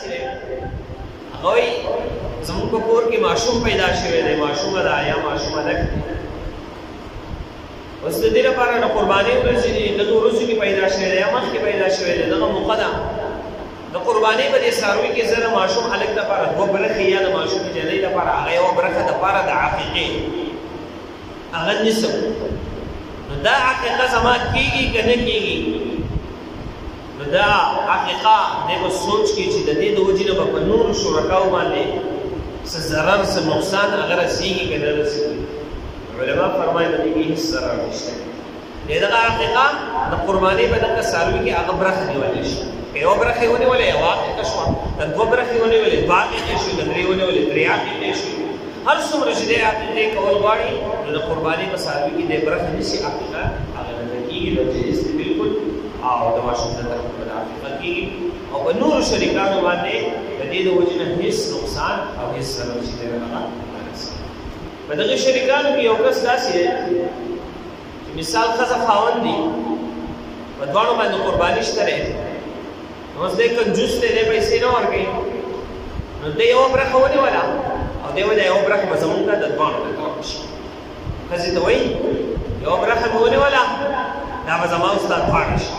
داسې دی هغه وایي زموږ په کور کې ماشوم پیدا شوی دی ماشومه ده یا ماشومه ده اوس د دې لپاره د قربانۍ ورځې دي دغه ورځو کې پیدا شوی دی یا مخکې پیدا شوی دی دغه موقع ده د قربانۍ په دې څاروي کې زه د ماشوم هلک لپاره دوه برخې یا د ماشوم جنۍ لپاره هغه یوه برخه دپاره د عقیقې هغه نصف نو دا عقیقه زما کېږي که نه کېږي نو دا عقیقه دی به سوچ کړي چې د دې د وجې نه به په نورو شرکاو باندې څه ضرر څه نقصان هغه رسېږي که نه رسېږي علما فرمایي د دې کې هېڅ ضرر نشته د دغه عقیقه د قربانۍ په دغه څاروي کې هغه برخه نیولی شي که یوه برخه یې ونیولې یوه عقیقه شوه که دوه برخې ونیولې دوه عقیقې شوې که درې ونیولې درې عقیقې شوې هر څومره چې دی عقیقې کول غواړي نو د قربانۍ په څاروي کې دی برخه نیسي عقیقه هغه نه کېږي نو جایز دی بلکل او د ماشوم د طرف نه عقیقه کېږي او په نورو شریکانو باندې د دې د وجې نه هېڅ نقصان او هېڅ ضرر چې دی هغه په دغه شریکانو کې یو کس داسې دی چې مثال ښځه خاوند دي په دواړو باندې قرباني شته دی نو اوس دی کنجوس دی دی پیسې نه ورکوي نو دی یوه برخه ونیوله او دی وایي دا یوه برخه به زمونږ د دواړو نه طرف شي ښځې ته وایي یوه برخه مې ونیوله دا به زما اوس دا دواړه شي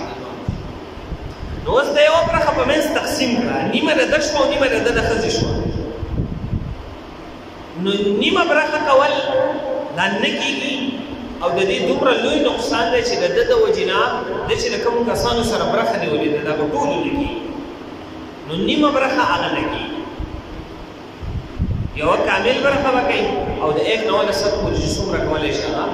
نو اوس د یوه برخه په منځ تقسیم کړه نیمه د ده شوه او نیمه د ده د ښځې شوه نو نیمه برخه کول دا نه کېږي او د دې دومره لوی نقصان دی چې د ده د وجې نه ده چې د کومو کسانو سره برخه نیولې ده دا به ټولو نه کېږي نو نیمه برخه هغه نه کېږي یوه کامل برخه به کوي او د ایک نه ونه 100 پورې چې څومره کولی شي هغه